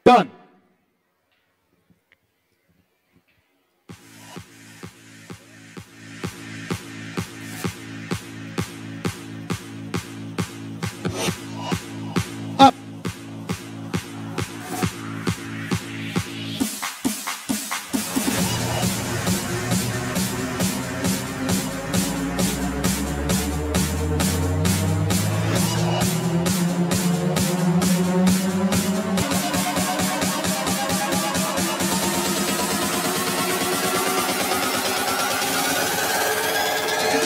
Done. Up.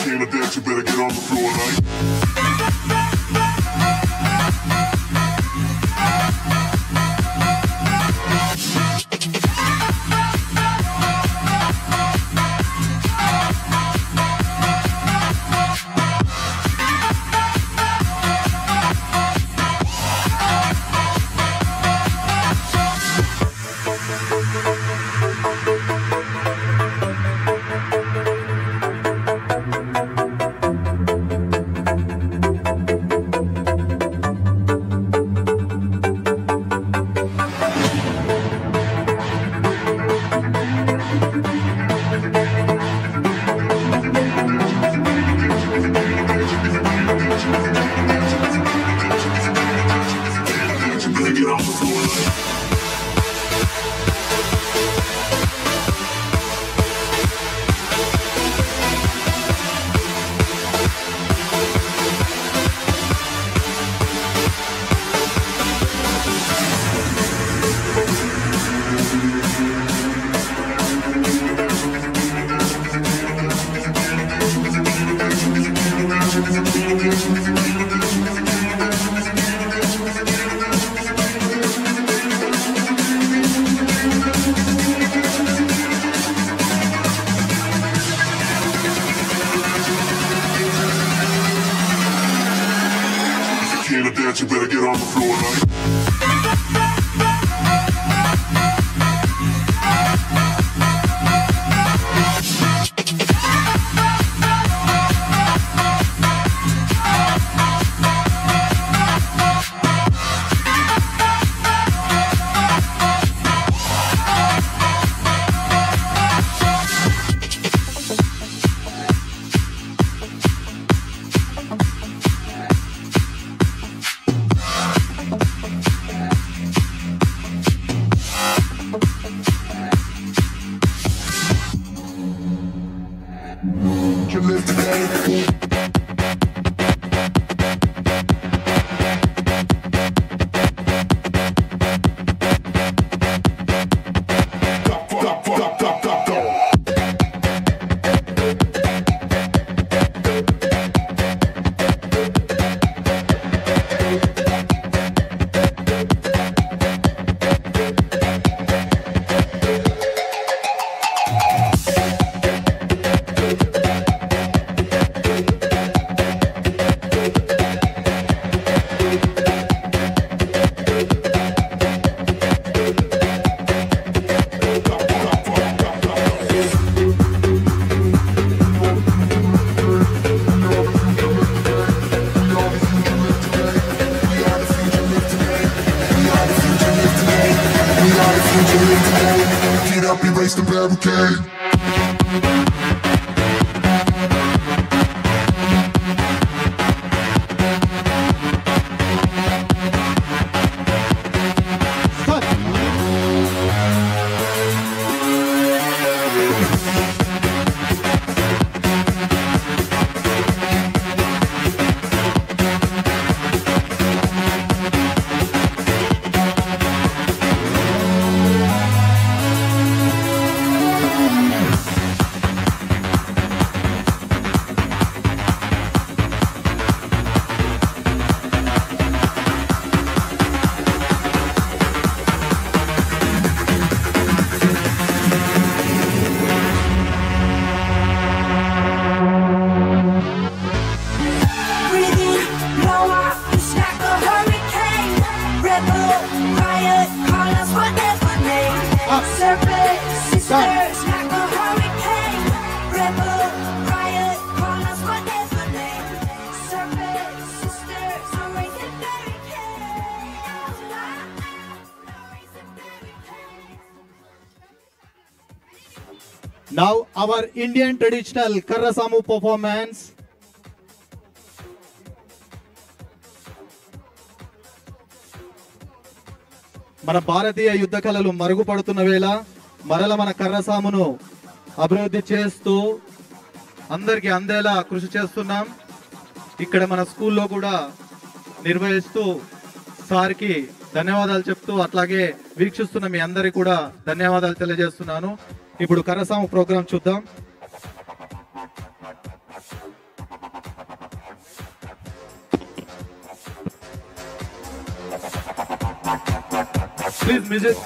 Can't dance, you better get on the floor, like. Can't dance, you better get on the floor, like. You live today. Get up, erase the barricade. Now our Indian traditional Karrasamu performance. మన భారతీయ యుద్ధ కళలు మరుగుపడుతున్న వేళ మరల మన కర్రసామును అభివృద్ధి చేస్తూ అందరికీ అందేలా కృషి చేస్తున్నాం. ఇక్కడ మన స్కూల్లో కూడా నిర్వహిస్తూ సార్కి ధన్యవాదాలు చెప్తూ అట్లాగే వీక్షిస్తున్న మీ అందరికీ కూడా ధన్యవాదాలు తెలియజేస్తున్నాను. ఇప్పుడు కర్రసాము ప్రోగ్రాం చూద్దాం. Please music.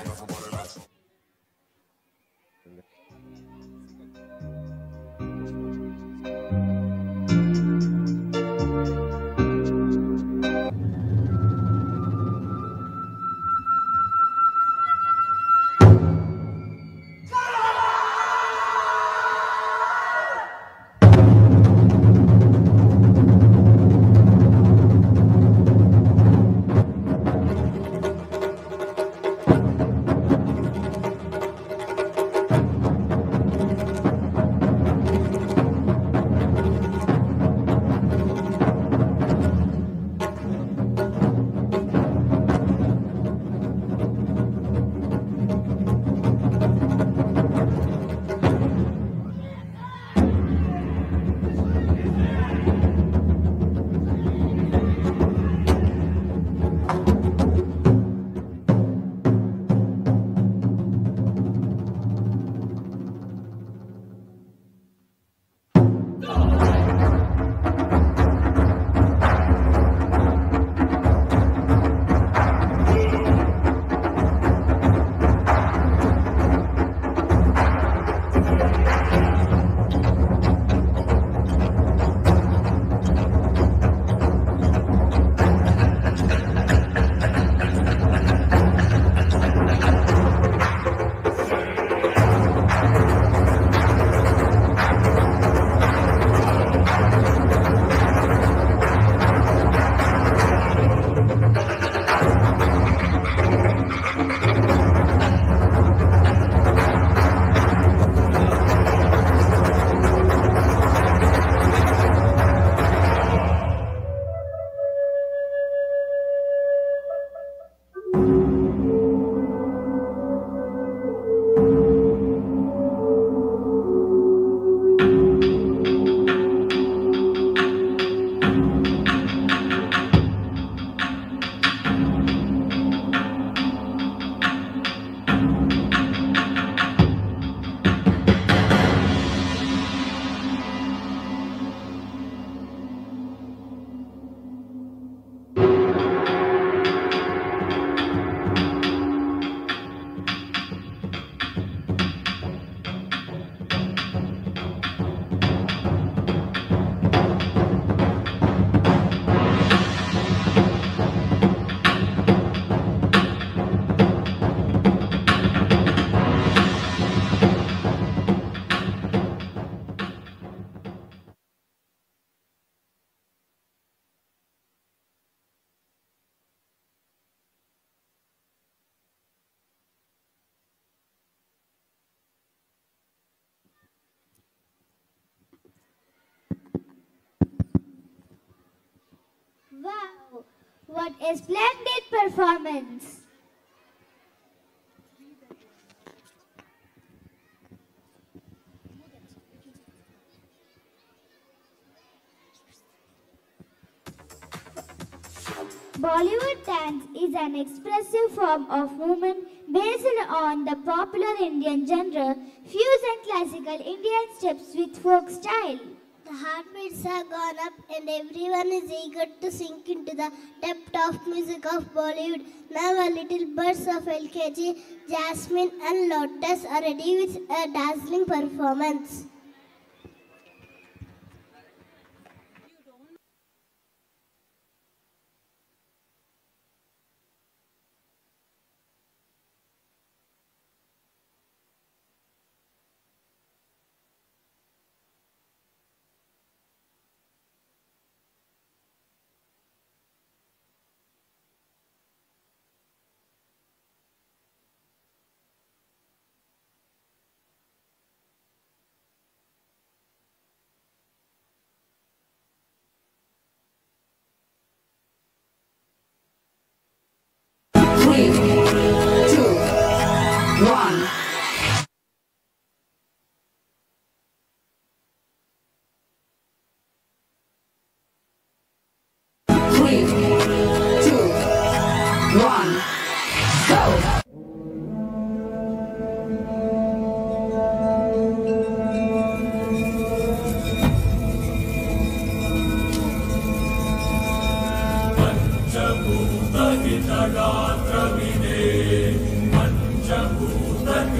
Wow, what a splendid performance! Bollywood dance is an expressive form of movement based on the popular Indian genre, fusing classical Indian steps with folk style. The heartbeats have gone up and everyone is eager to sink into the depth of music of Bollywood. Now our little birds of LKG, Jasmine and Lotus are ready with a dazzling performance.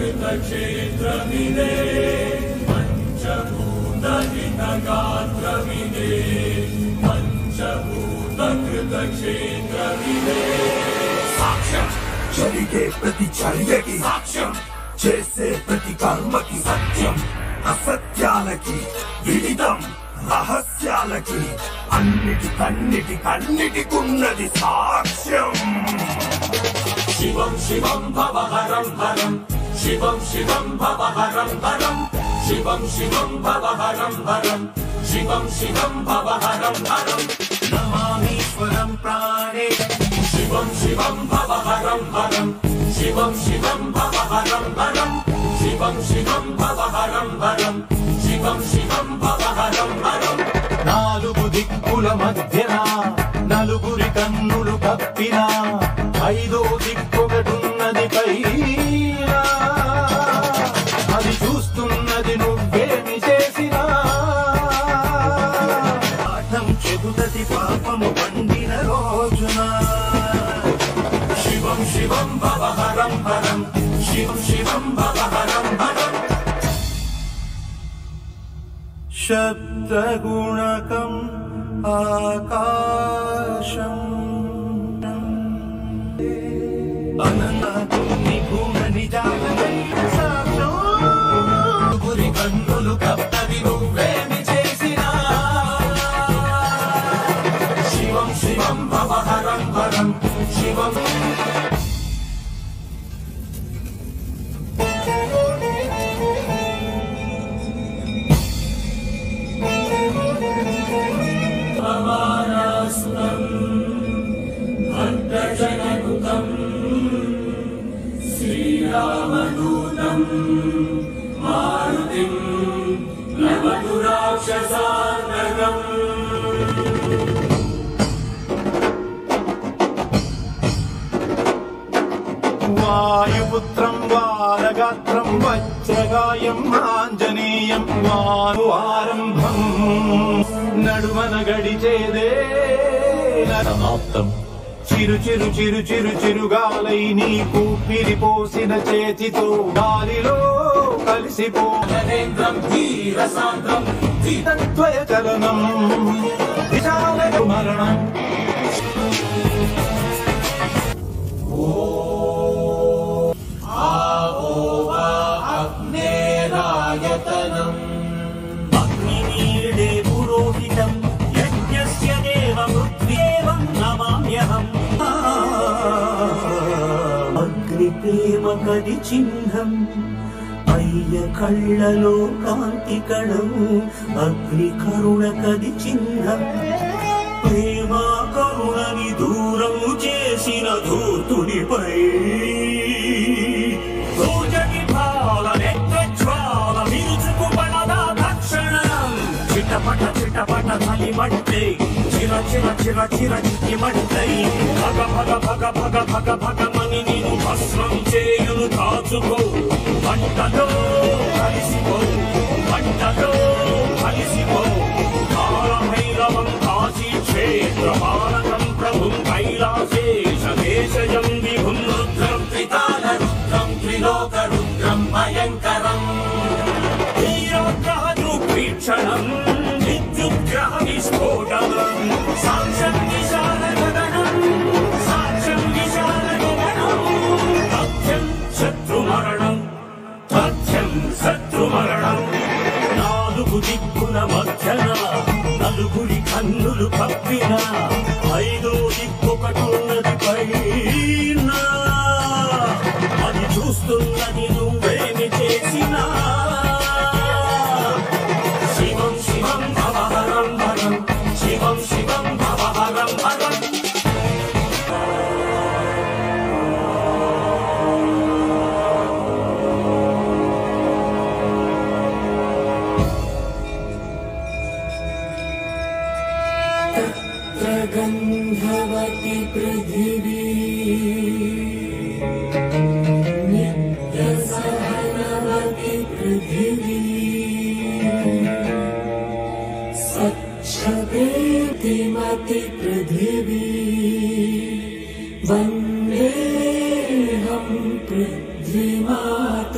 कृतक्षेत्रमिदे पञ्चभूतहितगात्रमिदे पञ्चभूतकृतक्षेत्रमिदे साक्ष्यं జరిగే ప్రతి చర్యకి సాక్ష్యం చేసే ప్రతి కర్మకి సత్యం అసత్యాలకి విదితం రహస్యాలకి అన్నిటికన్నిటికున్నది సాక్ష్యం శివం శివం భవహరం హరం శివం శివం భవహరం హరం శివం శివం భవహరం హరం శివం శివం భవహరం హరం నమామీశ్వరం ప్రాణే శివం శివం భవహరం హరం శివం శివం భవహరం హరం శివం శివం భవహరం హరం శివం శివం భవహరం హరం నాలుగు దిక్కుల మధ్యన నలుగురి కన్నులు కప్పిన ఐదో దిక్కొకటున్నది పైన అది చూస్తున్నది నువ్వేమి చేసినా పాఠం చెబుతది పాపము పండిన రోజున శివం శివం భవహరం హరం శివం శివం భవహరం హరం శబ్దగుణకం ఆకాశం అనంత నిపుణ నిజానైన సాక్ష్యం గురి కన్నులు కప్పది నువ్వేమి చేసినా శివం శివం భవహరం హరం శివం భక్తజననుతం శ్రీరామదూతం మారుతిం నమతు రాక్షసానగం వాయుపుత్రం వారగాత్రం వజ్రగాయం ఆంజనేయం వారు ఆరంభం నడుమన గడిచేదే సమాప్తం చిరు చిరు చిరు చిరు చిరుగాలై నీకు పిరిపోసిన చేతితో గాలిలో కలిసిపో నరేంద్రం ధీరసాంద్రం ధీరత్వయ చలనం విశాల మరణం అగ్నేరాయతనం అగ్నిమీడే పురోహితం యజ్ఞస్య దేవమృత్యేవం నమామ్యహం అగ్ని ప్రేమ కది చిహ్నం అయ్య కళ్ళలో కాంతి కణం అగ్ని కరుణ కది చిహ్నం ప్రేమ కరుణని దూరం చేసిన ధూర్తునిపై భోజని భాల నెత్రజ్వాల విరుచుకు పడదా దక్షిణం చిటపట చిటపట తలిమంటే చిర చిర చిర చిర చిటిమంటై భగ భగ భగ భగ భగ భగమని నేను భస్మం చేయును కాచుకో మంటలో కలిసిపో మంటలో కలిసిపో కాలభైరవం కాశీ క్షేత్రపాలకం ప్రభుం కైలాసేశ దేశజం విభుం రుద్రం త్రికాల రుద్రం త్రిలోక రుద్రం భయంకరం వీరగ్రహ దుర్భీక్షణం విద్యుద్గ్రహ విస్ఫోటనం సాక్ష్యం విశాల గగనం సాక్ష్యం విశాల గగనం తథ్యం శత్రుమరణం తథ్యం శత్రుమరణం నాలుగు దిక్కుల మధ్యన నలుగురి కన్నులు కప్పిన ఐదో దిక్కొకటున్నది పైన అది చూస్తున్నది నువ్వేమి చేసినా శివం శివం భవహరం హరం శివం శివం భవహరం హరం गन्धवती पृथिवी नित्यसहनवती पृथिवी स्वच्छदेतिमति पृथिवी वन्देऽहं पृथ्वीमाता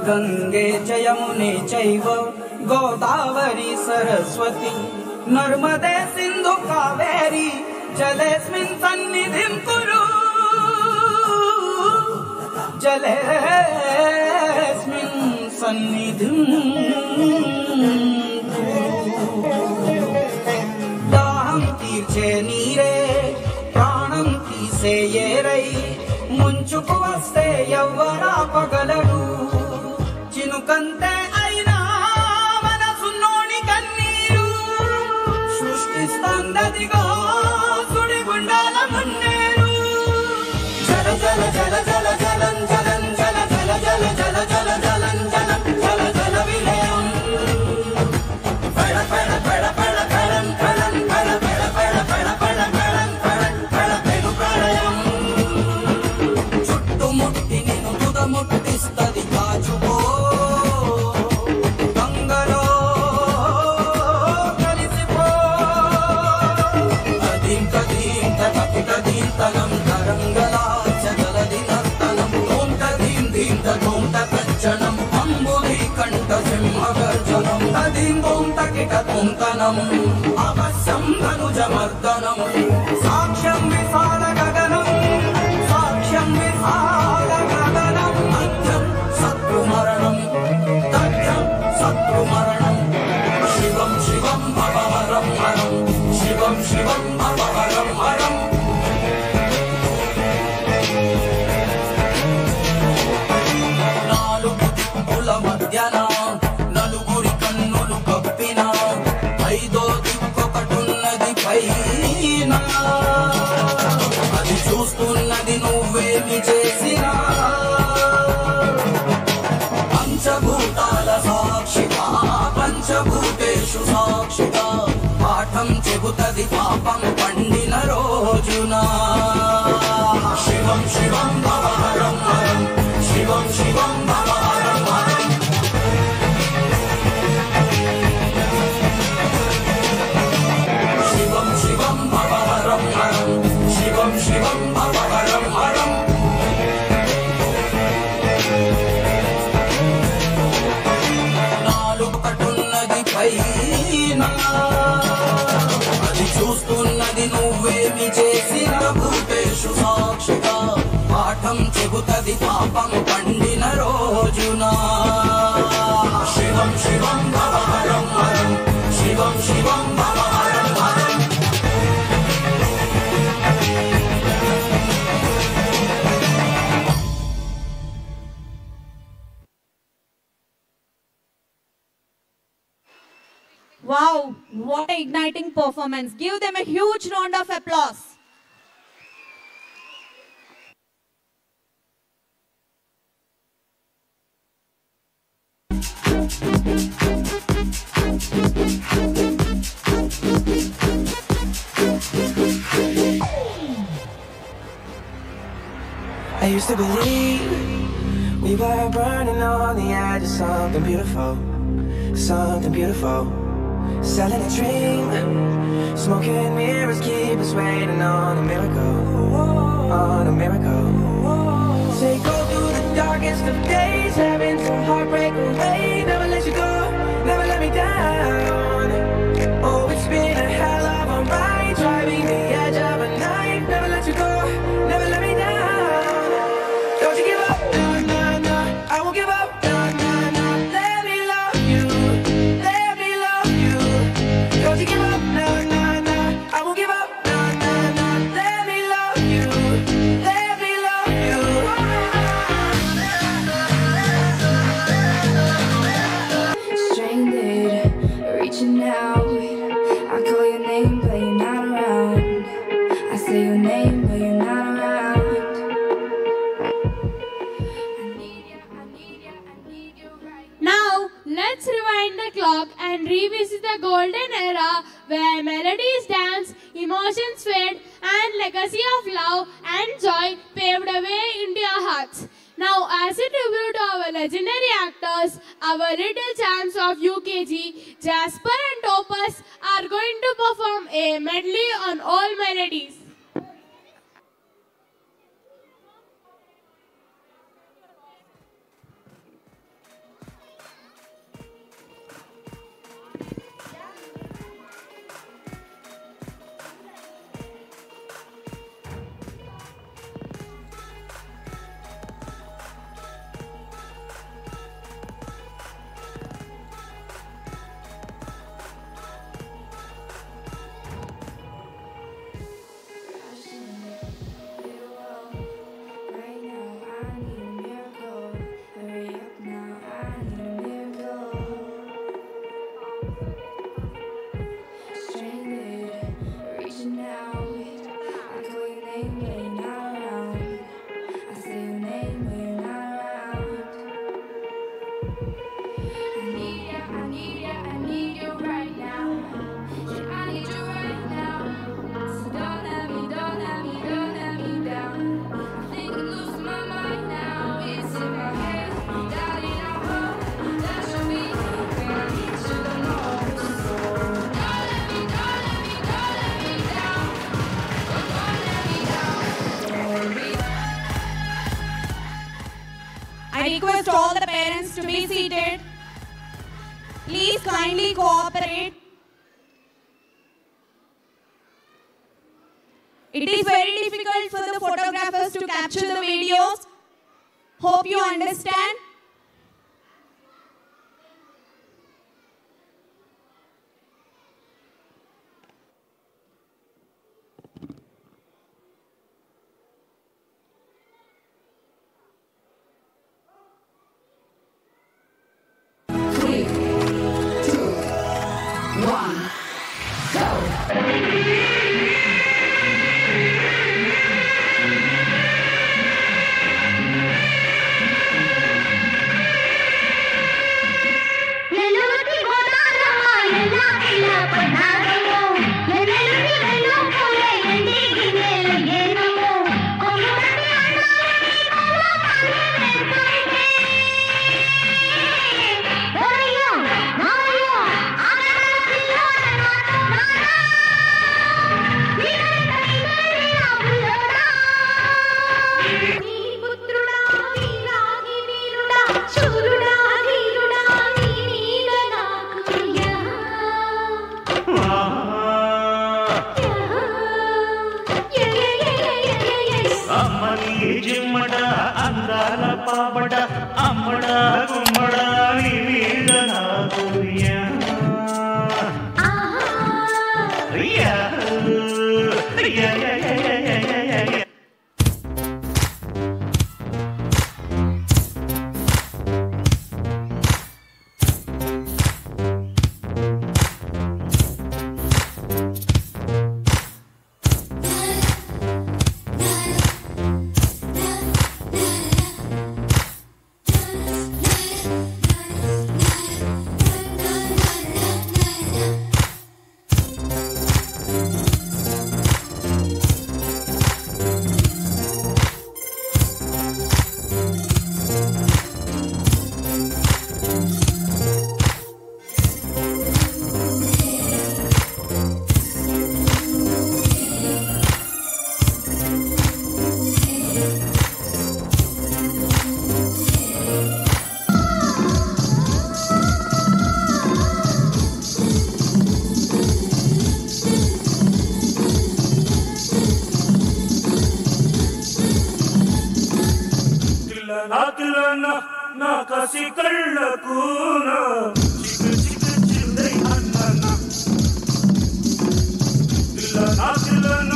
गंगे च यमुने चैव गोदावरी सरस्वती नर्मदे सिंधु कावेरी जलेस्मिन् सन्निधिं कुरु जलेस्मिन् सन्निधिं दाहं तीर्चे नीरे प्राणं तीसे येरै ముంచుకు వస్తే ఎవ్వరా పగలడు చినుకంతే అయినా మనసున్నోని కన్నీరు సృష్టిస్తందదిగో సుడిగుండాల మున్నేరు జల జల జల జల జలం జలం జల జల జల జల జల జలం జలం జల జల విలయం పడ పడ పడ పడ పడం పడం పడ పడ పడ పడ పడ పడం పడం పడ పెను ప్రళయం ముట్టి నేను ముట్టిస్తది కాచుకో గంగలో కలిసిపో అదింత దీంత తపిట దీంతనం తరంగలాచ జలది నర్తనం తోంత దీంత తోంత కచ్చనం అంబులి కంఠ సింహగర్జనం తదింతోంత కిట తోంతనం అవశ్యం ధనుజమర్దనం సాక్ష్యం విశాల గగనం సాక్ష్యం విశాల గగనం మధ్యం శత్రుమరణం తథ్యం శత్రుమరణం శివం శివం భవహరం హరం శివం శివం భవహరం హరం నాలుగు దిక్కుల మధ్యన నలుగురి కన్నులు కప్పిన ఐదో దిక్కొకటున్నది పైన అది చూస్తున్నది నువ్వేమి చేసినా పంచభూతాల సాక్షిగా పంచభూతేషు సాక్షిగా పాఠం చెబుతది పాపం పండిన రోజున శివం శివం భవహరం హరం శివం శివం భవహరం హరం శివం శివం భవహరం హరం శివం శివం భవహరం హరం నాలుగు కటున్నది పైన అది చూస్తున్నది నువ్వేమి చేసిన భూతేషు సాక్షిగా పాఠం చెబుతది పాపం పండిన రోజున శివం శివం భవహరం హరం శివం శివం భవహరం హరం Wow, what an igniting performance. Give them a huge round of applause. I used to believe we were burning on the edge of something beautiful, something beautiful. selling a dream. Smoking mirrors keep us waiting on a miracle, on a miracle. Say go through the darkest of days, having some heartbreak away. Never let you go, never let me down. Oh, it's been a hell of a ride, driving the edge of a knife. Never let you go, never let me down. Don't you give up, nah, nah, nah. I won't give up, nah, nah, nah. Let me love you, let me love you. Don't you give up, nah, nah, nah. I won't give up, nah, nah, nah. Let me love you, let me love you. Stranded, reaching out. I call your name, but you're not around. I say your name, but you're not around. I need you, I need you, I need you right now. Now, let's rewind the clock and revisit the golden era where melodies dance, emotions fade, and legacy of love and joy paved a way into our hearts. Now, as a tribute to our legendary actors, our little champs of UKG, Jasper and Topaz, are going to perform a medley on all melodies. Right now, I need a miracle. Hurry up now, I need a miracle. Stranded, reaching out. I call your name, but you're not around. I say your name, but you're not around. I need ya, I need ya, I need you right now. Yeah, I need you right now. So don't let me down. I think I'm losing my mind now. It's in my head, darling. I hope that you'll be when I need you the most. So don't let me down. Don't let me down. Don't be. I request all the parents to be seated. Please kindly cooperate. It is very difficult for the photographers to capture the videos. Hope you understand. నాకిలన నా కసి కళ్ళకున చిక్ చిక్ చిందై అన్నన ఇలా నాకిలన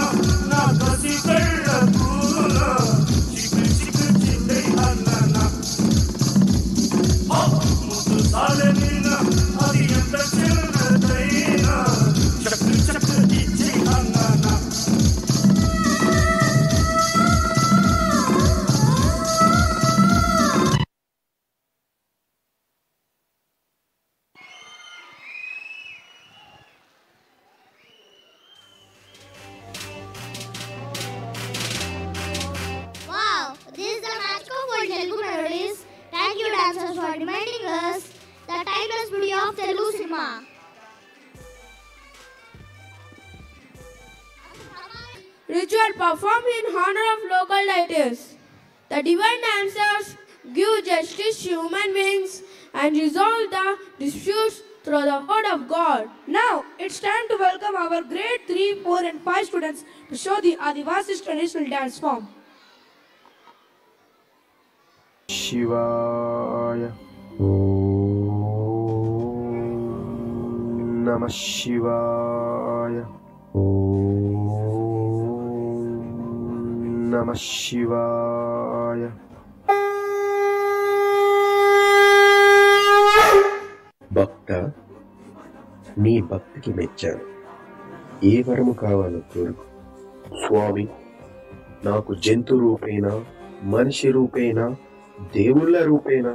నా కసి కళ్ళకున చిక్ చిక్ చిందై అన్నన ముద్దు సాలెనిన అది ఎంత చిన్నదైనా చక్ చక్ ఇచ్చే అన్నన Thank you dancers for reminding us the timeless beauty of Telugu cinema. Ritual performed in honor of local deities. The divine dancers give justice to human beings and resolve the disputes through the word of God. Now it's time to welcome our grade 3, 4 and 5 students to show the Adivasis traditional dance form. Shivaya Om Namah Shivaya Om Namah Shivaya. భక్త నీ భక్తికి మెచ్చాను. ఏ వరము కావాలో కోరుకు. స్వామి, నాకు జంతు రూపేణ, మనిషి రూపేణ, దేవుళ్ళ రూపేణ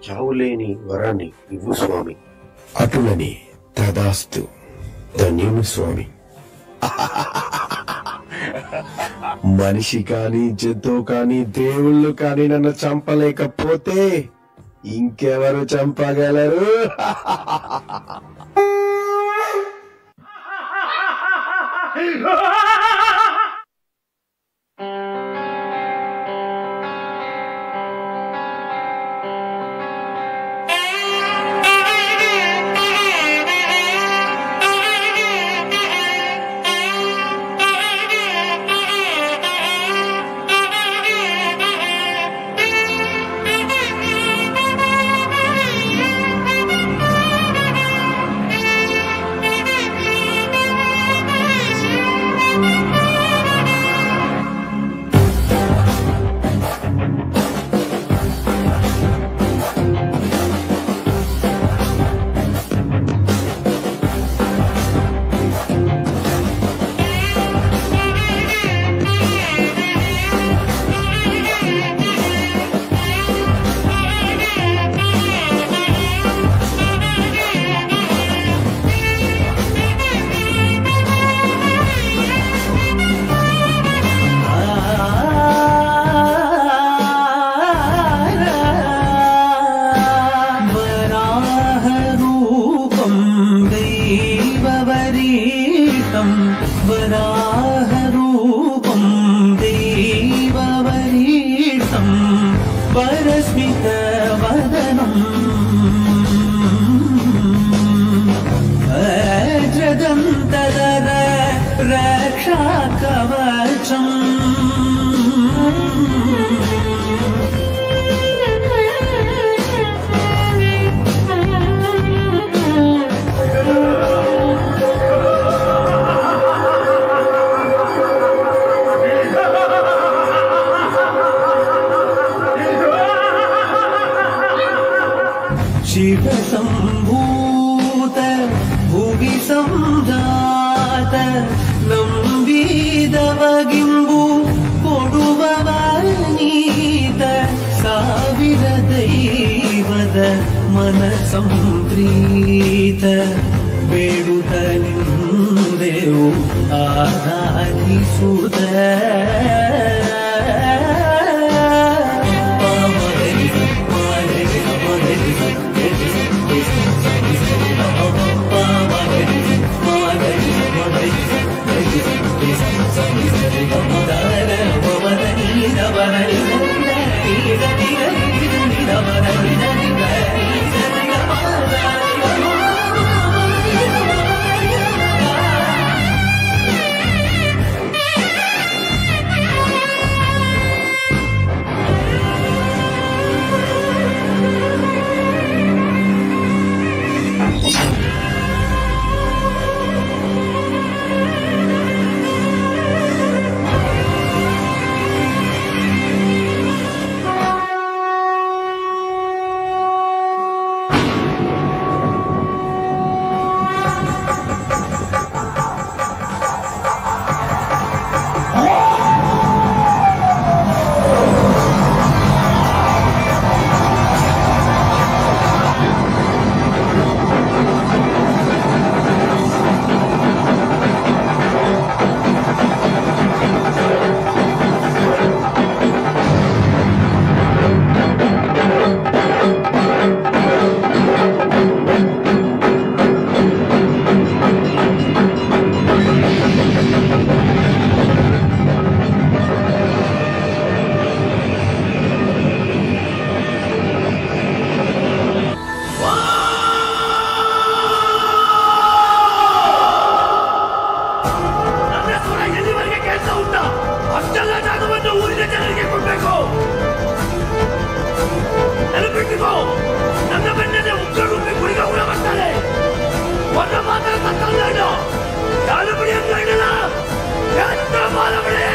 చావులేని వరాన్ని ఇవ్వు స్వామి. అటులని తదాస్తు. ధన్యుని స్వామి. మనిషి కాని జంతువు కాని దేవుళ్ళు కాని నన్ను చంపలేకపోతే ఇంకెవరు చంపగలరు? वराहरूपं देववरीतं परस्मितवदनं वज्रदन्तधर रक्षाकवचम् शिवसम्भूत भुवि संजात नम्बीदवगिम्बु कोडुववनीत ಸಾವಿರ ದೈವದ ಮನಸಂಪ್ರೀತ ಬೇಡುತ್ತ ನಿಂದೆವು ಆರಾಧಿಸುತ್ತ ಅಷ್ಟೆಲ್ಲ ಜಾಗವನ್ನು ಊರಿನ ಜನರಿಗೆ ಕೊಡಬೇಕು. ನೆನಪಿಟ್ಟುಕೋ, ನನ್ನ ಬೆನ್ನಲ್ಲೇ ಉಗ್ರರೂಪಿ ಗುರಿಗ ಉಳ ಬರ್ತಾರೆ. ಒಂದ ಮಾತ್ರ ತತ್ತಲ್ಲೇನು ಯಾರು ಬಿಡಿ ಅಂತ ಹೇಳಿಲ್ಲ. ಎಂತ ಮಾನವಳೆ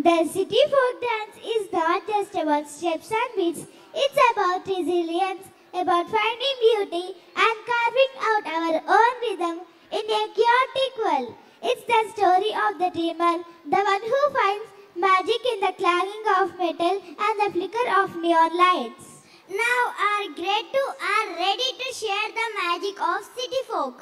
The city folk dance is not just about steps and beats, it's about resilience, about finding beauty and carving out our own rhythm in a chaotic world. It's the story of the dreamer, the one who finds magic in the clanging of metal and the flicker of neon lights. Now our grade 2 are ready to share the magic of city folk.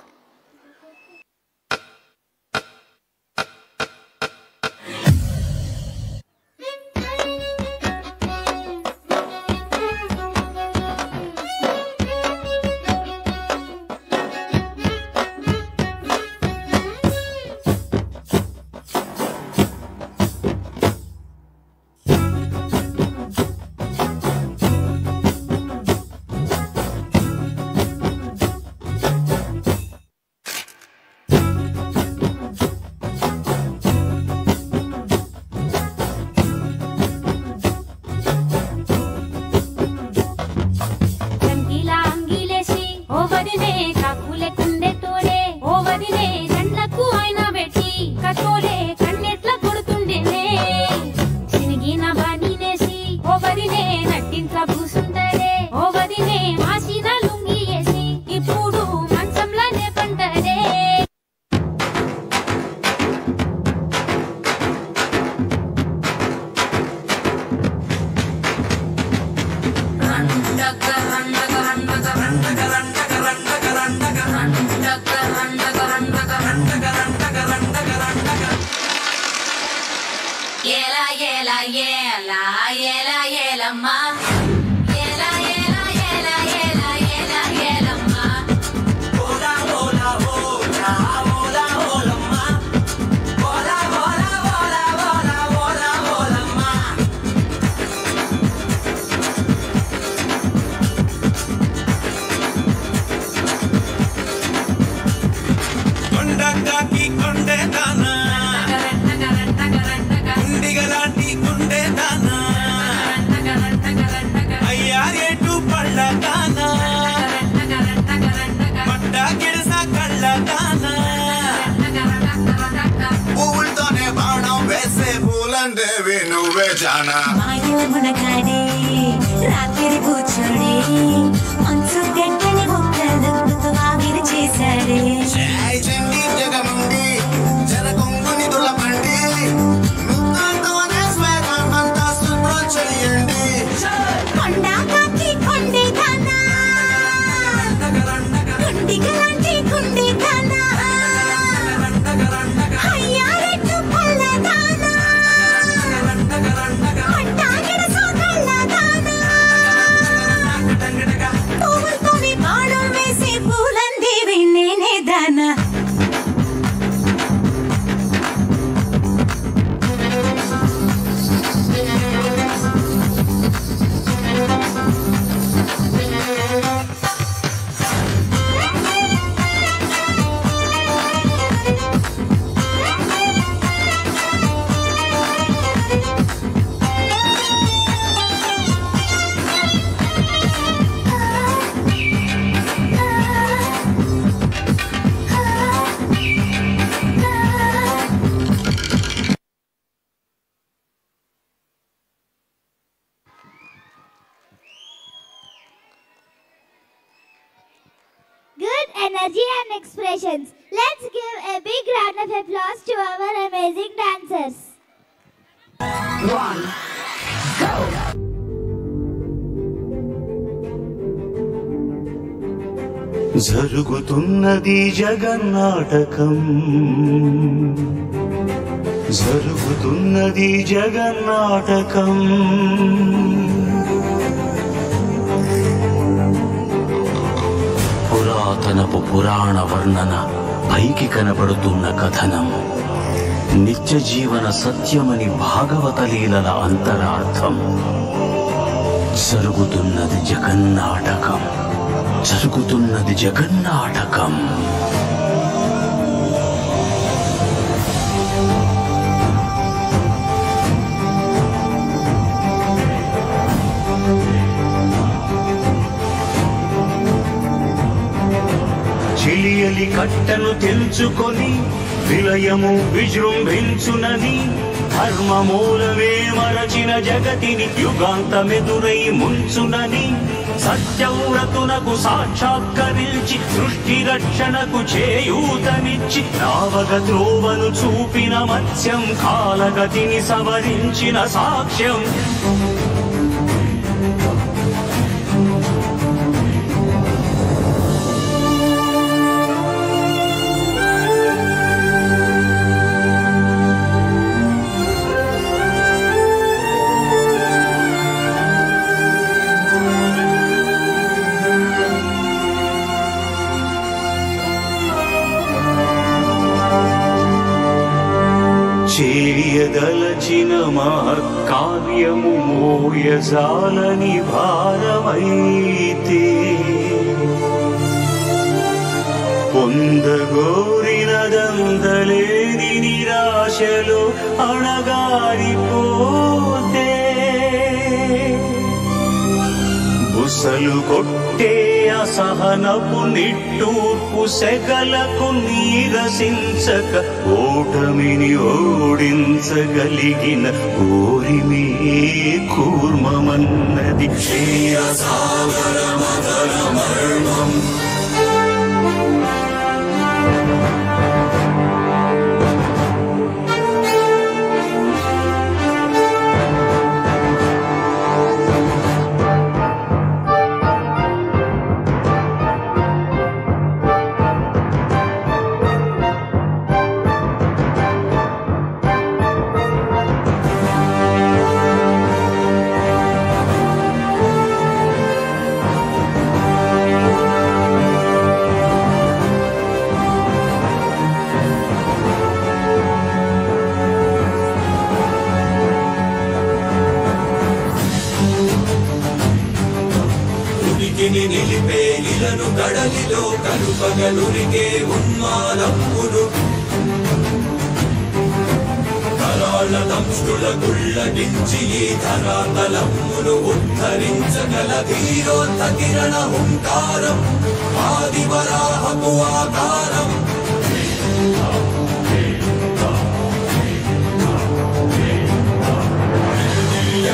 Energy and expressions. Let's give a big round of applause to our amazing dancers. 1, go! జరుగుతున్నది జగన్నాటకం జరుగుతున్నది జగన్నాటకం పురాతనపు పురాణ వర్ణన పైకి కనబడుతున్న కథనం నిత్య జీవన సత్యమని భాగవత లీలల అంతరార్థం జరుగుతున్నది జగన్నాటకం జరుగుతున్నది జగన్నాటకం చిలియలి కట్టను తెంచుకొని విలయము విజృంభించునని ధర్మమూలమే మరచిన జగతిని యుగాంతమెదురై ముంచునని సత్యవ్రతునకు సాక్షాత్కరించి సృష్టి రక్షణకు చేయూతనిచ్చి నావగ త్రోవను చూపిన మత్స్యం కాలగతిని సవరించిన సాక్ష్యం చేయదలచిన మహత్కార్యము మోయజాలని భారమైతే పొందగోరినదందలేని నిరాశలో అణగారిపోతే బుసలు కొట్టే అసహనపు నిట్టూర్పు సెగలకు నీరసించక ఓటమిని ఓడించగలిగిన ఓరిమే కూర్మమన్నది శ్రేయసాగరమధరమర్మం నిలిపే నిలను గడలిలో కలుపగలురిగే ఉన్మాదమ్మును కరాళ దంష్టుల గుళ్ళగించి ఈ ధరాతలమ్మును ఉద్ధరించగల ధీరోత్త కిరణ హుంకారం ఆదివరాహపు ఆకారం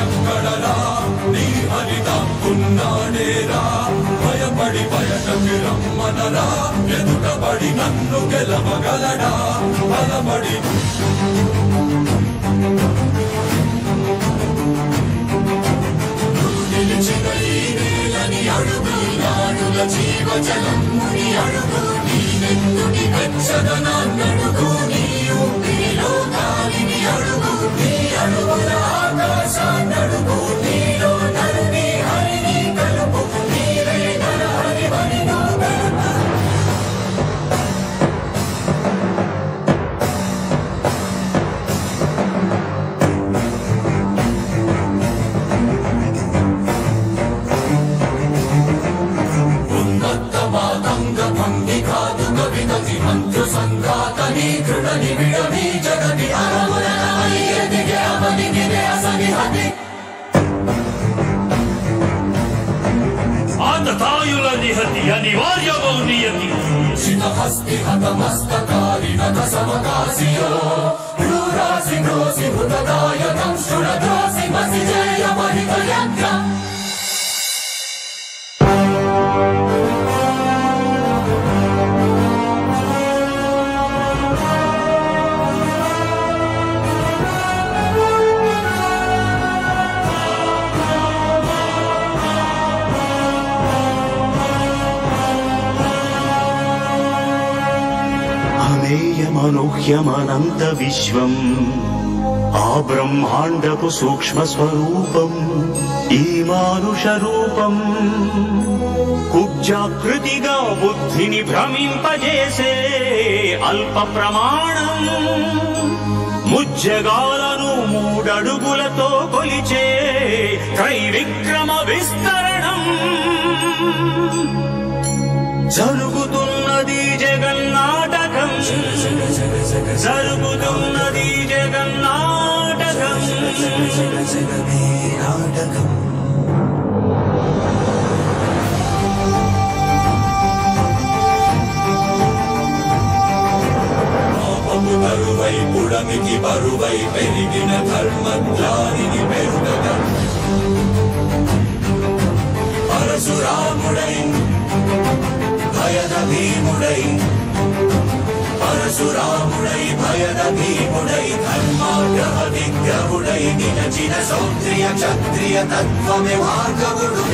ఎక్కడరా నీ హరితాకున్నాడేరా భయపడి బయటకి రమ్మనరా ఎదుటబడి నన్ను గెలవగలడా బలపడి నిలిచిన ఈ నేలని అడుగు నాడుల జీవజలముని అడుగు నీ నెత్తుని వెచ్చదనాన్నడుగు నీ ఊపిరిలో గాలిని అడుగు నీ అడుగుల ఆకాశాన్నడుగు నీలో నరుని హరిని కలుపు నీవే నర హరివని గలుపు మంత్రు సంఘాతని దృఢని విడవి జగని అరములనమై ఎదిగే అవని గిరే అసని హతి ఆతతాయుల నిహతి అనివార్యమౌ నియతి శితహస్తి హతమస్తకారిణత సమకాశియో క్రూరాసి క్రోసి హృతదాయకం శృణద్రోసి మసి జయ మహితయంత్రం నిత్యమనుహ్యమనంత విశ్వం ఆ బ్రహ్మాండపు సూక్ష్మ స్వరూపం ఈ మానుష రూపం కుబ్జాకృతిగా బుద్ధిని భ్రమింపజేసే అల్ప ప్రమాణం ముజ్జగాలను మూడడుగులతో కొలిచే త్రైవిక్రమ విస్తరణం జరుగుతున్నది జగన్నాటకం జరుగుతున్నది జగన్నాటకం నాటకం బరువై పుడమికి బరువై పెరిగిన ధర్మజ్ఞానిని పెరుగగా పరశురాముడై భయద భీముడై పరశురాముడై భయద భీముడై ధర్మాగ్రహ విగ్రహుడై నిలచిన సౌత్రియ క్షత్రియ తత్వమే భార్గవుడు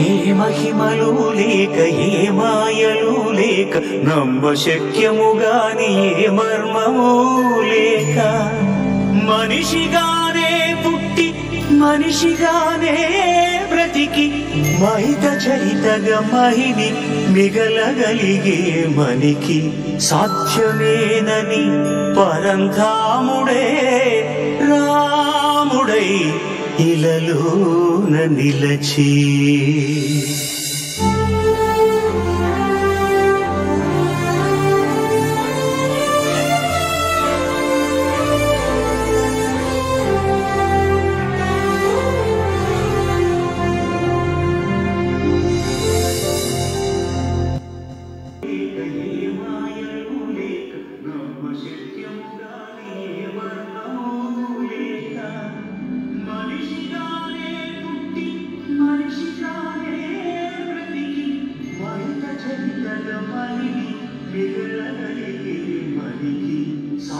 ఏ మహిమలు లేక ఏ మాయలు లేక నమ్మశక్యముగాని ఏ మర్మము లేక మనిషిగానే పుట్టి మనిషిగానే బ్రతికి మహిత చరితగా మహిని మిగలగలిగే మనికి సాధ్యమేనని పరంధాముడే రాముడై ఇలలోన నిలచి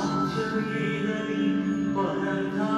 సాధ్యమేనని పరంధాముడే